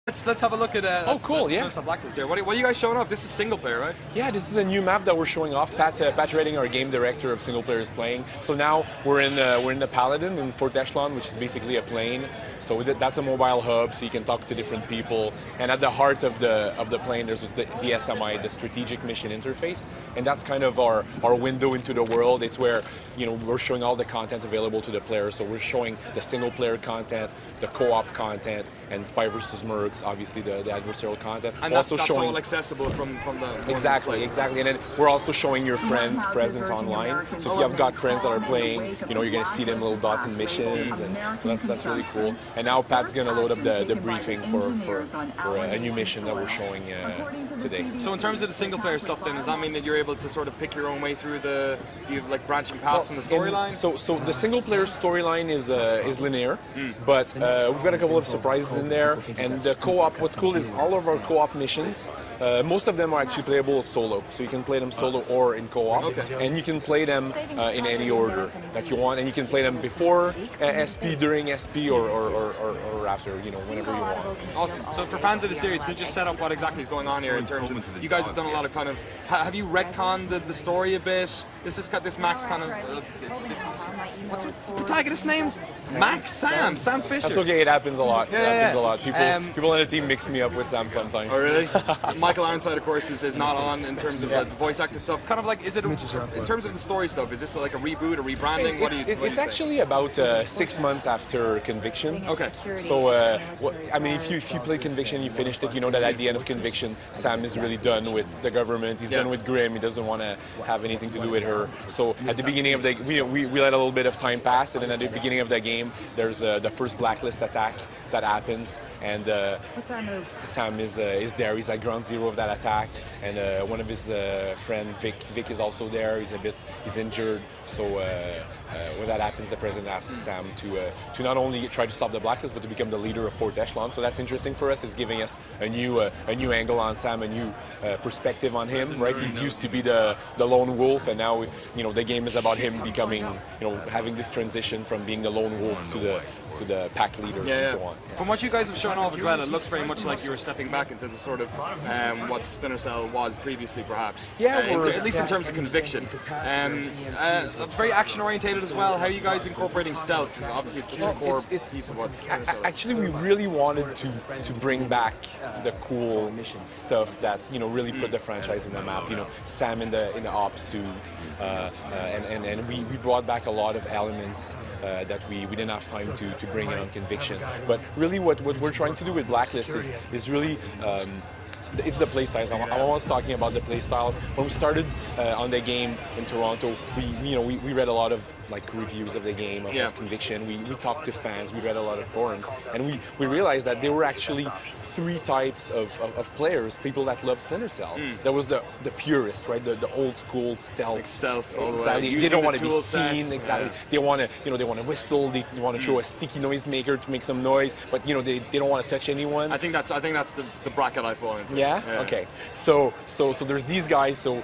Let's have a look at oh, cool, yeah. Blacklist here. What are you guys showing off? This is single player, right? Yeah, this is a new map that we're showing off. Pat Redding, our game director of single player, is playing. So now we're in the Paladin in Fort Echelon, which is basically a plane. So that's a mobile hub, so you can talk to different people. And at the heart of the plane, there's the SMI, the Strategic Mission Interface, and that's kind of our window into the world. It's where we're showing all the content available to the players. So we're showing the single player content, the co-op content, and Spy vs. Mercs, obviously the adversarial content. And that's all accessible from the exactly. And then we're also showing your friends' presence online. So if you have got friends that are playing, you're going to see them little dots in missions, and so that's really cool. And now Pat's going to load up the briefing for a new mission that we're showing today. So in terms of the single player stuff, then does that mean that you're able to sort of pick your own way through do you have like branching paths in the storyline? So the single player storyline is linear, but we've got a couple of surprises in there. And the co-op, what's cool is all of our co-op missions, most of them are actually playable solo. So you can play them solo or in co-op, and you can play them in any order that you want, and you can play them before SP, during SP, or after, whenever you want. Awesome. So for fans of the series, can you just set up what exactly is going on here in terms of, you guys have done a lot of kind of, have you retconned the story a bit? This Max kind of, what's his protagonist name? Max? Sam Fisher. That's okay, it happens a lot. People on the team mix me up with Sam sometimes. Oh really? Michael Ironside, of course, is not on in terms of the voice actor stuff. It's kind of like, is it, in terms of the story stuff, is this like a reboot, a rebranding? It's actually about 6 months after Conviction. Okay. So, if you play Conviction, you finished it, you know that at the end of Conviction, Sam is really done with the government. He's done with Grimm. He doesn't want to have anything to do with her. So at the beginning of the, we let a little bit of time pass, and then at the beginning of the game, there's the first Blacklist attack that happens, and what's our move? Sam is there. He's at ground zero of that attack, and one of his friend Vic is also there. He's injured. So when that happens, the president asks Sam to not only try to stop the Blacklist, but to become the leader of Fort Echelon. So that's interesting for us. It's giving us a new angle on Sam, a new perspective on him. Right? He's used to be the lone wolf, and now the game is about him becoming, having this transition from being the lone wolf to the pack leader. And so on. From what you guys have shown off as well, it looks very much like you were stepping back into the sort of what Splinter Cell was previously, perhaps. Yeah, at least in terms of Conviction. Very action orientated as well. How are you guys incorporating stealth? Obviously, it's such a core piece of what. Actually, we really wanted to bring back the cool stuff that really put the franchise in the map. Sam in the op suit, and we brought back a lot of elements that we didn't have time to bring in on Conviction. But really, what we're trying to do with Blacklist is really. It's the playstyles. I'm always talking about the playstyles. When we started on the game in Toronto, we read a lot of reviews of the game, of Conviction. We talked to fans. We read a lot of forums, and we realized that there were actually 3 types of players, people that love Splinter Cell. There was the purist, right? The old school stealth. Exactly. They don't want to be seen. Exactly. They want to, they want to whistle. They want to throw a sticky noise maker to make some noise, but they don't want to touch anyone. I think that's the bracket I fall into. Yeah. Okay. So there's these guys. So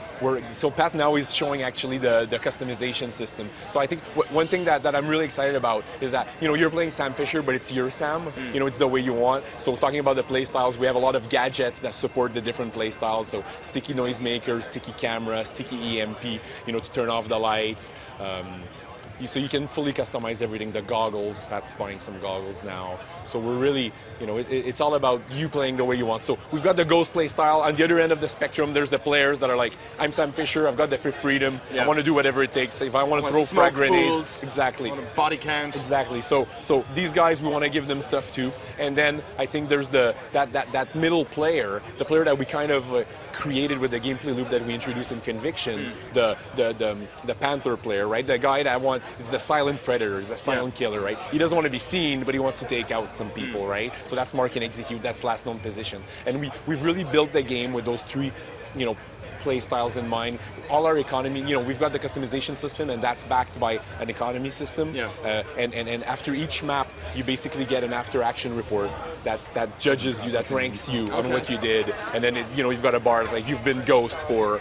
Pat now is showing actually the customization system. So I think one thing that I'm really excited about is that you're playing Sam Fisher, but it's your Sam. It's the way you want. So talking about the play styles, we have a lot of gadgets that support the different play styles. So sticky noisemaker, sticky camera, sticky EMP, to turn off the lights. So you can fully customize everything. The goggles, Pat's buying some goggles now. So we're really, it's all about you playing the way you want. So we've got the Ghost play style. On the other end of the spectrum, there's the players that are like, I'm Sam Fisher, I've got the freedom, I want to do whatever it takes. If I want to throw frag grenades, exactly. Body count. Exactly. So these guys, we want to give them stuff too. And then I think there's that middle player, the player that we kind of created with the gameplay loop that we introduced in Conviction, the Panther player, right? The guy that is the silent predator, is a silent killer, right? He doesn't want to be seen, but he wants to take out some people, right? So that's mark and execute, that's last known position. And we've really built the game with those 3, play styles in mind. All our economy, we've got the customization system, and that's backed by an economy system. Yeah. And after each map, you basically get an after-action report that judges you, that ranks you on what you did. And then you've got a bar that's like, you've been Ghost for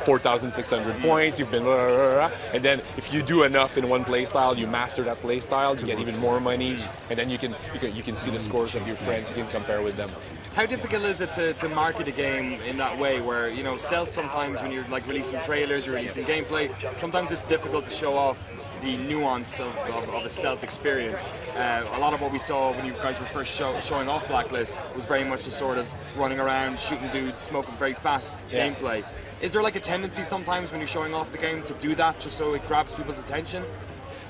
4,600 points. You've been blah, blah, blah, blah. And then if you do enough in one play style, you master that play style. You get even more money, and then you can see the scores of your friends. You can compare with them. How difficult is it to market a game in that way, where stealth sometimes when you're like releasing trailers, you're releasing gameplay, sometimes it's difficult to show off the nuance of a stealth experience. A lot of what we saw when you guys were first showing off Blacklist was very much the sort of running around, shooting dudes, smoking very fast gameplay. Is there like a tendency sometimes when you're showing off the game to do that just so it grabs people's attention?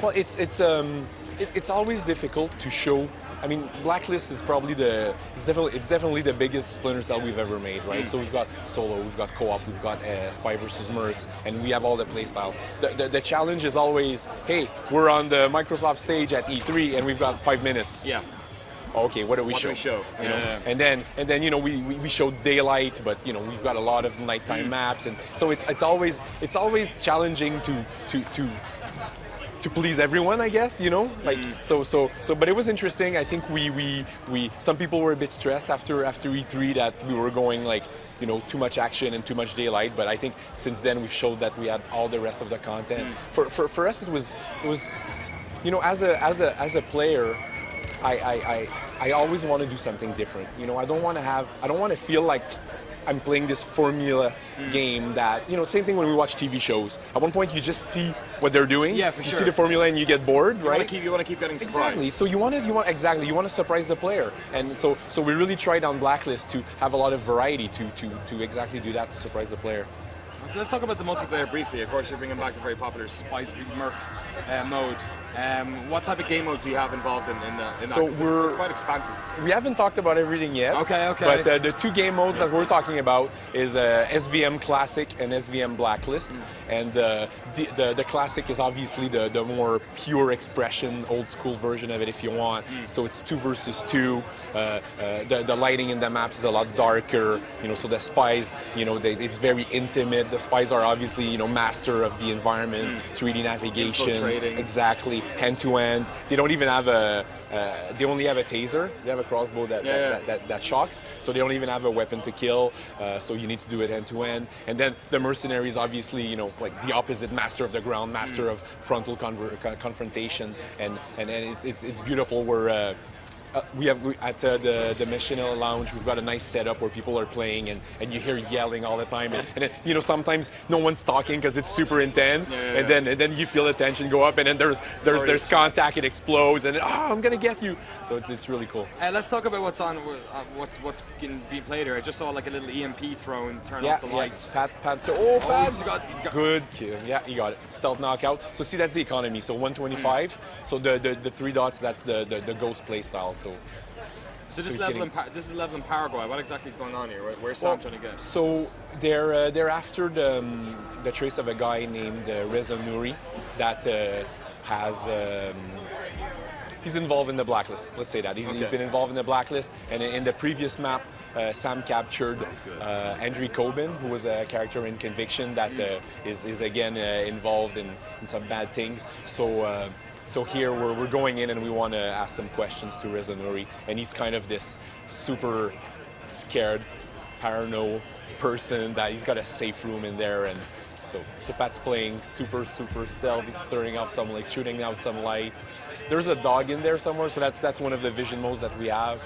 Well, it's always difficult to show. I mean, Blacklist is probably it's definitely the biggest Splinter Cell we've ever made, right? So we've got solo, we've got co-op, we've got Spy versus Mercs, and we have all the play styles. The challenge is always, hey, we're on the Microsoft stage at E3 and we've got 5 minutes. Yeah. Okay, what do we show? And then we show daylight, but we've got a lot of nighttime maps, and so it's always challenging to please everyone, I guess, but it was interesting. I think we some people were a bit stressed after E3 that we were going like too much action and too much daylight, but I think since then we've showed that we had all the rest of the content. For us it was as a player, I always want to do something different. I don't want to feel like I'm playing this formula game that, same thing when we watch TV shows. At one point you just see what they're doing. Yeah, for sure. You see the formula and you get bored, right? You want to keep getting surprised. Exactly. So you want to surprise the player. And so we really tried on Blacklist to have a lot of variety to exactly do that, to surprise the player. So let's talk about the multiplayer briefly. Of course, you're bringing back the very popular Spies v Mercs mode. What type of game modes do you have involved in that? So it's quite expansive. We haven't talked about everything yet. Okay. But the two game modes that we're talking about is SVM Classic and SVM Blacklist. And the Classic is obviously the more pure expression, old school version of it if you want. So it's 2 versus 2. The lighting in the maps is a lot darker. So the spies, it's very intimate. The spies are obviously, master of the environment, 3D navigation. Infiltrating. Exactly. Hand to hand. They don't even have they only have a taser. They have a crossbow that shocks. So they don't even have a weapon to kill. So you need to do it hand to hand. And then the mercenaries, obviously, like the opposite, master of the ground, master of frontal confrontation. And it's beautiful. We have at the Machinella Lounge, we've got a nice setup where people are playing and you hear yelling all the time, and then, sometimes no one's talking because it's super intense, and then you feel the tension go up, and then there's contact, it explodes, and I'm gonna get you. So it's really cool. Let's talk about what's being played here. I just saw like a little EMP thrown, turn off the lights. Pat. Good kill. Yeah, you got it. Stealth knockout. So see, that's the economy. So 125. So the 3 dots, that's the Ghost play style. So this is level in Paraguay. What exactly is going on here? Where's Sam trying to get? So they're after the trace of a guy named Reza Nouri that has. He's involved in the Blacklist. Let's say that he's been involved in the Blacklist, and in the previous map, Sam captured Andrew Coben, who was a character in Conviction that is again involved in some bad things. So here we're going in and we want to ask some questions to Reza Nouri, and he's kind of this super scared, paranoid person that he's got a safe room in there, and so Pat's playing super stealth. He's stirring up some lights, shooting out some lights. There's a dog in there somewhere, so that's one of the vision modes that we have.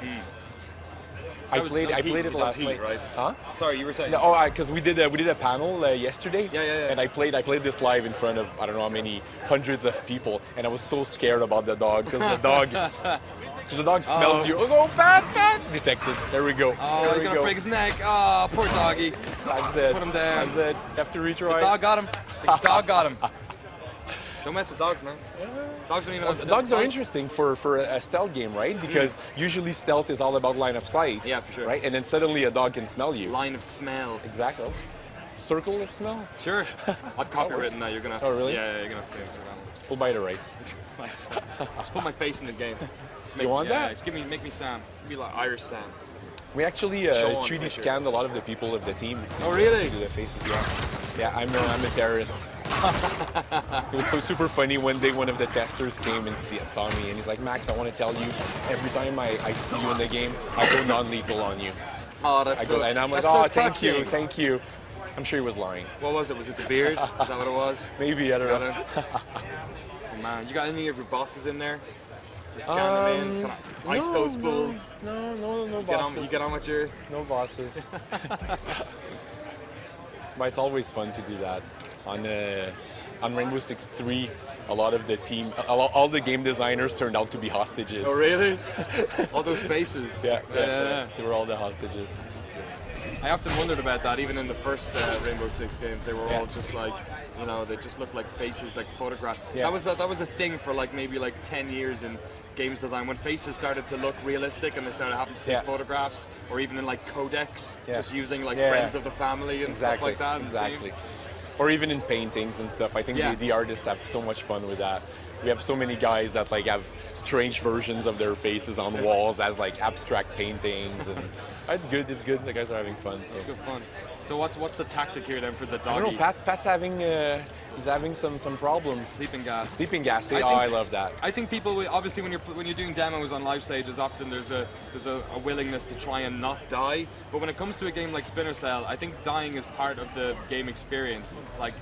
I played it last night. Right? Huh? Sorry, you were saying? Because we did a panel yesterday. Yeah. And I played this live in front of I don't know how many hundreds of people, and I was so scared about the dog because the dog smells you. Oh, Pat! Detected. There we go. Oh, he's gonna break his neck. Oh, poor doggy. That's dead. Put him down. That's it. You have to retry. The dog got him. The dog got him. Don't mess with dogs, man. Dogs don't even. Dogs are interesting for a stealth game, right? Because usually stealth is all about line of sight. Yeah, for sure. Right, and then suddenly a dog can smell you. Line of smell. Exactly. Circle of smell. Sure. I've copywritten that. You're gonna have to. Oh, really? Yeah, you're gonna have to do it. We'll buy the rights. Nice. Just put my face in the game. You want that? Just make me Sam. Be like Irish Sam. We actually Sean 3D Fisher. scanned a lot of the people of the team. Oh, really? To do the faces, yeah. I'm a terrorist. It was so super funny one day one of the testers came and saw me and he's like, Max, I want to tell you, every time I see you in the game, I go non-lethal on you. Oh, that's And I'm like, that's so thank you. I'm sure he was lying. What was it? Was it the beard? Is that what it was? Maybe, I don't know. Oh, man, you got any of your bosses in there? You scan them in, just kind of ice those fools. No bosses. You get on with your... No bosses. But it's always fun to do that. On Rainbow Six 3, a lot of the team, all the game designers turned out to be hostages. Oh, really? All those faces. Yeah. They were all the hostages. I often wondered about that, even in the first Rainbow Six games, they were all just like, you know, they just looked like faces, like photographs. Yeah. That was a thing for like maybe like 10 years in games design, when faces started to look realistic and they started having to take photographs, or even in like codecs, just using like friends of the family and stuff like that. Exactly. Or even in paintings and stuff. I think the artists have so much fun with that. We have so many guys that like have strange versions of their faces on walls as like abstract paintings, and it's good. The guys are having fun. So. It's good fun. So what's the tactic here then for the doggy? I don't know. Pat's having some problems. Sleeping gas. Sleeping gas. I love that. I think people obviously when you're doing demos on live stages, often there's a willingness to try and not die. But when it comes to a game like Splinter Cell, I think dying is part of the game experience. Like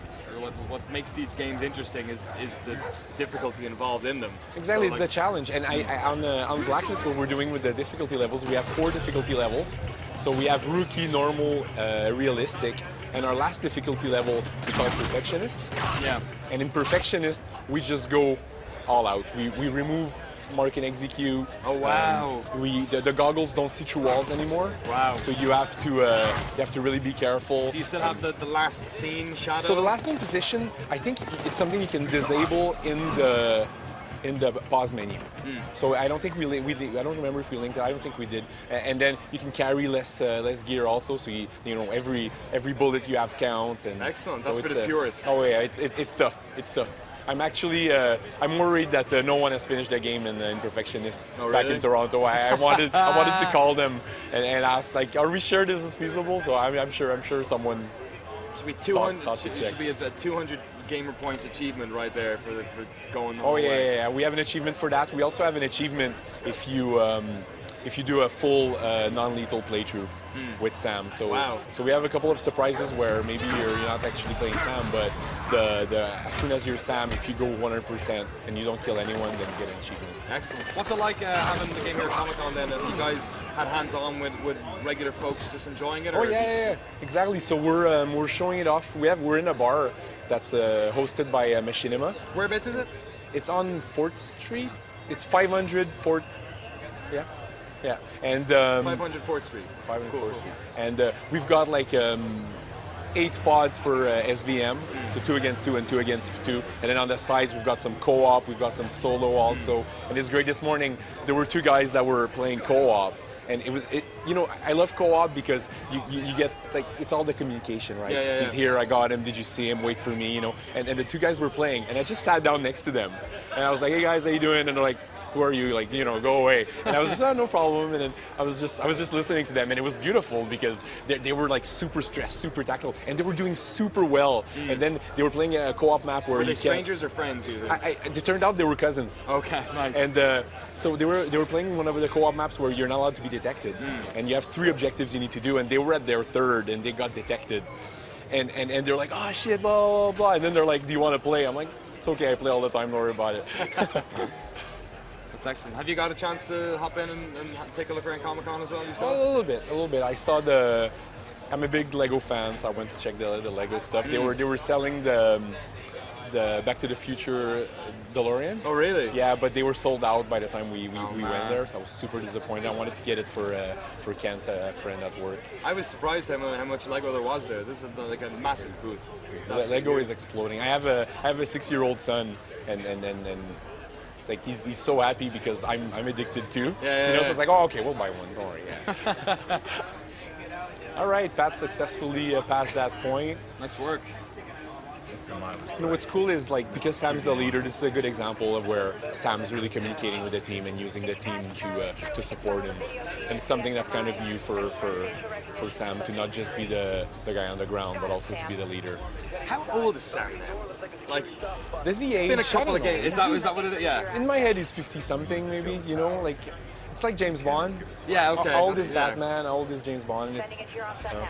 what makes these games interesting is the difficulty involved in them. Exactly, So, it's the challenge. And on Blacklist, what we're doing with the difficulty levels, we have 4 difficulty levels. So we have rookie, normal, realistic, and our last difficulty level we call Perfectionist. Yeah. And in Perfectionist, we just go all out. We remove mark and execute. Oh wow! The goggles don't see through walls anymore. Wow! So you have to really be be Do you still have the last scene shadow? So the last scene position, I think it's something you can disable in the pause menu. So I don't think I don't remember if we linked it. I don't think we did. And then you can carry less gear also. So you know every bullet you have counts. And excellent. So that's for the purists. Oh yeah, it's tough. It's tough. I'm actually I'm worried that no one has finished the game in Perfectionist back in Toronto. I wanted to call them and ask like, are we sure this is feasible? So I'm sure someone should be 200. Thought to check. Should be a 200 gamer points achievement right there for going the whole way. Yeah. We have an achievement for that. We also have an achievement if you do a full non-lethal playthrough with Sam. So so we have a couple of surprises where maybe you're not actually playing Sam, but as soon as you're Sam, if you go 100% and you don't kill anyone, then you get an achievement. Excellent. What's it like having the game here at Comic-Con then? Have you guys had hands-on with regular folks just enjoying it? Or yeah, exactly. So we're showing it off. We're in a bar that's hosted by Machinima. Whereabouts is it? It's on 4th Street. It's 500 4th. Yeah, and 500 4th Street. 500 4th Street. And we've got like 8 pods for SVM, so 2 against 2 and 2 against 2. And then on the sides we've got some co-op, we've got some solo also. And it's great. This morning there were 2 guys that were playing co-op. And I love co-op because you get like it's all the communication, right? Yeah. He's here, I got him. Did you see him? Wait for me, And the 2 guys were playing, and I just sat down next to them, and I was like, hey guys, how you doing? And they're like, who are you? Like, go away. And I was just, no problem. And then I was just listening to them, and it was beautiful because they were like super stressed, super tactical, and they were doing super well. And then they were playing a co-op map where were they strangers or friends? It turned out they were cousins. Okay, nice. And so they were playing one of the co-op maps where you're not allowed to be detected, and you have 3 objectives you need to do, and they were at their 3rd, and they got detected. And they're like, oh shit, blah, blah, blah. And then they're like, do you want to play? I'm like, it's okay, I play all the time, don't worry about it. That's excellent. Have you got a chance to hop in and take a look around Comic-Con as well yourself? A little bit. I saw I'm a big Lego fan, so I went to check the Lego stuff. They were selling the Back to the Future DeLorean. Oh really? Yeah, but they were sold out by the time we went there, so I was super disappointed. I wanted to get it for Kent, a friend at work. I was surprised how much Lego there was there. This is like a massive booth. Lego is exploding. I have a 6-year-old son, and like he's so happy because I'm addicted too. So it's like, oh okay, we'll buy one. Don't worry. Yeah. All right, Pat successfully passed that point. Nice work. You know, what's cool is like because Sam's the leader, this is a good example of where Sam's really communicating with the team and using the team to support him. And it's something that's kind of new for Sam to not just be the guy on the ground, but also to be the leader. How old is Sam now? Like, does he age? been a couple of games. Is that what it is? Yeah. In my head, he's 50-something, maybe. You know, like it's like James Bond. Yeah. Okay. How old is Batman? How old is James Bond? And it's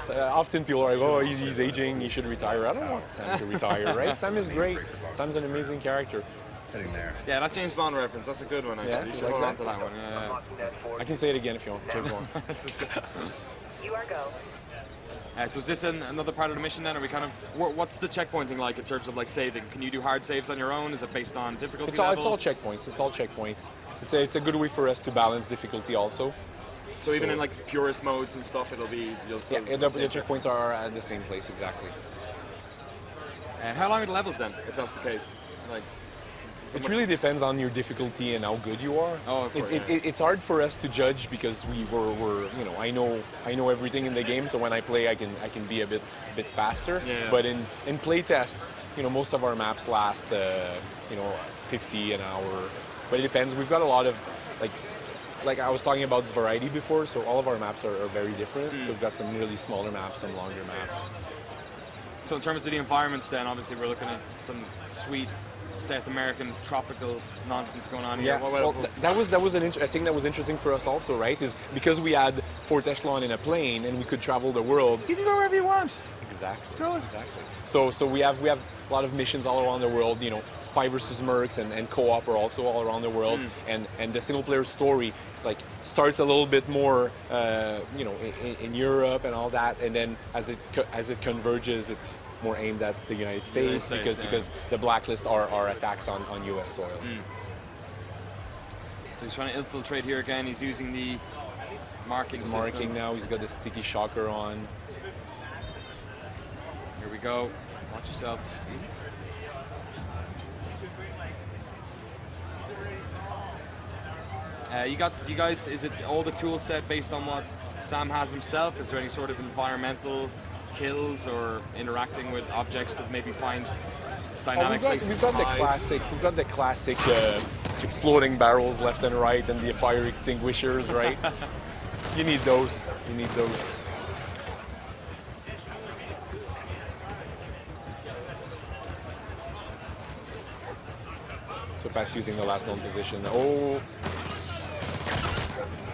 so, often people are like, oh, he's aging. He should retire. I don't want Sam to retire, right? Sam is great. Sam's an amazing character. Heading there. Yeah, that James Bond reference. That's a good one. Actually, Yeah, you should like hold that? on to that one. Yeah. I can say it again if you want. James Bond. You are go. So is this another part of the mission then? Are we kind of what's the checkpointing like in terms of like saving? Can you do hard saves on your own? Is it based on difficulty It's level? all checkpoints. It's all checkpoints. It's a good way for us to balance difficulty also. So even in like purist modes and stuff, you'll still. Yeah, the checkpoints are at the same place exactly. How long are the levels then, if that's the case? Like. It really depends on your difficulty and how good you are. Oh, of course, It's hard for us to judge because we're you know I know everything in the game, so when I play I can be a bit faster. Yeah. But in play tests, you know, most of our maps last 50 an hour. But it depends. We've got a lot of like I was talking about variety before, so all of our maps are very different. So we've got some really smaller maps, some longer maps. So in terms of the environments, then obviously we're looking at some sweet South American tropical nonsense going on here. Yeah, well, that was I think that was interesting for us also, right? Is because we had Fort Echelon in a plane and we could travel the world. You can go wherever you want. Exactly. It's good. Exactly. So we have a lot of missions all around the world. You know, Spy versus Mercs and co-op are also all around the world. And the single player story like starts a little bit more, you know, in Europe and all that, and then as it converges, it's more aimed at the United States, because the Blacklist are attacks on U.S. soil. So he's trying to infiltrate here again. He's using the marking He's marking system. now. He's got the sticky shocker on. Here we go. Watch yourself. You guys, is it all the tool set based on what Sam has himself? Is there any sort of environmental kills or interacting with objects to maybe find dynamic places we've got to the hide? classic exploding barrels left and right and the fire extinguishers, right? You need those. So Pat's using the last known position. Oh,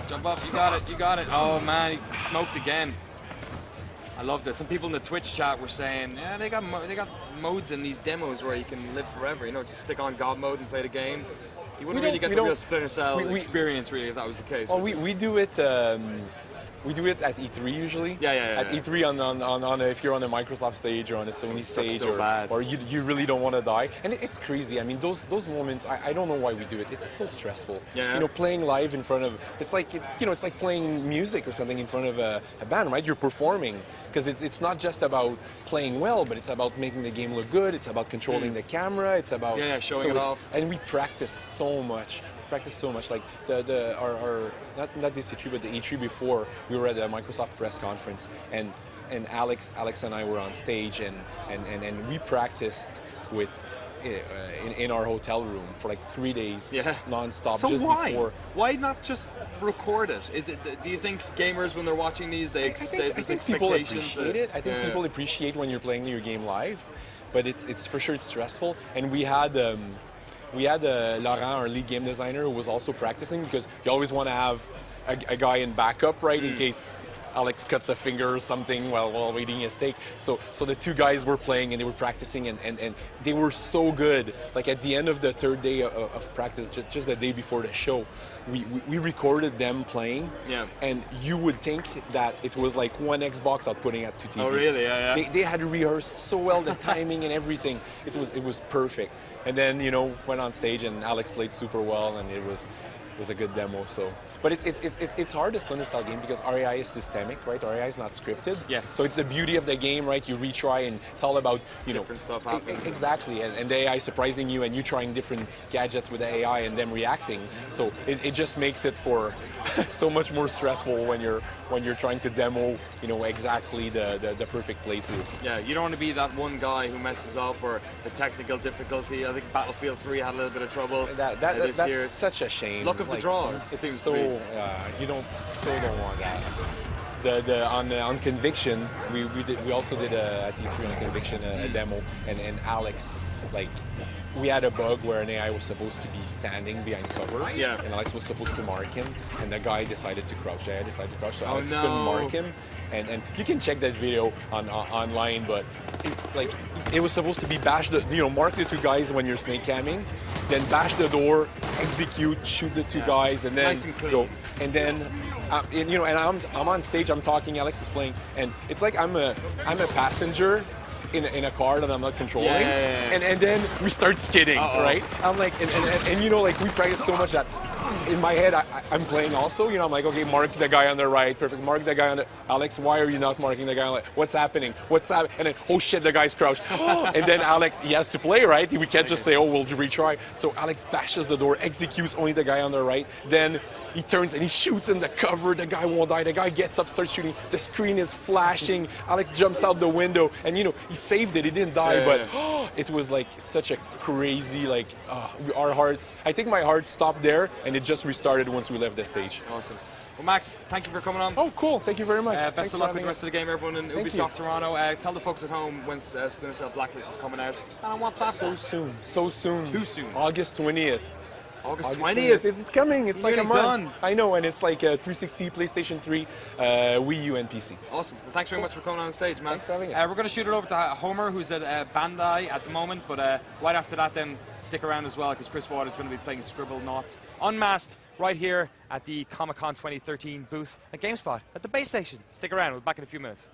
Jump up, you got it. Oh man, he smoked again. I love that. Some people in the Twitch chat were saying, yeah, they got modes in these demos where you can live forever. You know, just stick on God mode and play the game. You wouldn't really get the real Splinter Cell experience, really, if that was the case. well, we do it. We do it at E3 usually. Yeah. At E3 on if you're on a Microsoft stage or on a Sony stage, so bad. or you really don't want to die. And it's crazy. I mean, those moments. I don't know why we do it. It's so stressful. Yeah. You know, playing live in front of it's like playing music or something in front of a band, right? You're performing because it's not just about playing well, but it's about making the game look good. It's about controlling the camera. It's about showing it off. And we practice so much. Like our not this E3 but the E3 before, we were at a Microsoft press conference and Alex and I were on stage and we practiced with in our hotel room for like 3 days non-stop. So just why? Why not just record it? Is it? Do you think gamers, when they're watching these, I think people appreciate it. I think people appreciate when you're playing your game live, but it's for sure it's stressful. And we had Laurent, our lead game designer, who was also practicing because you always want to have a guy in backup, right, in case Alex cuts a finger or something while waiting a steak. So the two guys were playing and they were practicing and they were so good. Like at the end of the third day of practice, just the day before the show, we recorded them playing. Yeah. And you would think that it was like one Xbox outputting at two TVs. Oh really? Yeah. They had rehearsed so well, the timing and everything. It was perfect. And then, you know, went on stage and Alex played super well and it was was a good demo. So, but it's hard, a Splinter Cell game, because RAI is systemic, right? RAI is not scripted. Yes. So it's the beauty of the game, right? You retry, and it's all about different stuff happens. Exactly, and the AI surprising you, and you trying different gadgets with the AI, and them reacting. So it just makes it for so much more stressful when you're trying to demo, exactly the perfect playthrough. Yeah, you don't want to be that one guy who messes up, or the technical difficulty. I think Battlefield 3 had a little bit of trouble this That's year. such a shame. Luck of the draw. It's seems so to be. you don't want that. On Conviction, we also did at E3 on Conviction a demo, and Alex, like, we had a bug where an AI was supposed to be standing behind cover, Yeah. and Alex was supposed to mark him, and the guy decided to crouch. The AI decided to crouch, so Alex no. couldn't mark him. And you can check that video online, but it was supposed to be bash mark the two guys when you're snake camming, then bash the door, execute, shoot the two guys, and then Nice and clean. go. And then and I'm on stage, I'm talking, Alex is playing, and it's like I'm a passenger in a car that I'm not controlling, and then we start skidding, right? I'm like, and like, we practice so much that in my head I'm playing also, I'm like, okay, mark the guy on the right, perfect, mark the guy on the, Alex, why are you not marking the guy on the, what's happening, and then, oh shit, the guy's crouched, and then Alex, he has to play, right? We can't just say, oh, we'll retry. So Alex bashes the door, executes only the guy on the right, then he turns and he shoots in the cover, the guy won't die, the guy gets up, starts shooting, the screen is flashing, Alex jumps out the window, and he saved it, he didn't die, but it was like such a crazy, like, our hearts, I think my heart stopped there, and it just restarted once we left the stage. Awesome. Well, Max, thank you for coming on. Oh, cool, thank you very much. Best of luck with the rest of the game, everyone in Thank Ubisoft you. Toronto. Tell the folks at home when Splinter Cell Blacklist is coming out. And on what platform? So soon. Too soon. August 20th. August 20th. It's coming. It's like a Nearly month. done. I know, and it's like a 360, PlayStation 3, Wii U, and PC. Awesome. Well, thanks very much for coming on stage, man. Thanks for having We're going to shoot it over to Homer, who's at Bandai at the moment, but right after that, then stick around as well, because Chris Ward is going to be playing Scribble Knots Unmasked right here at the Comic-Con 2013 booth at GameSpot at the base station. Stick around. We'll be back in a few minutes.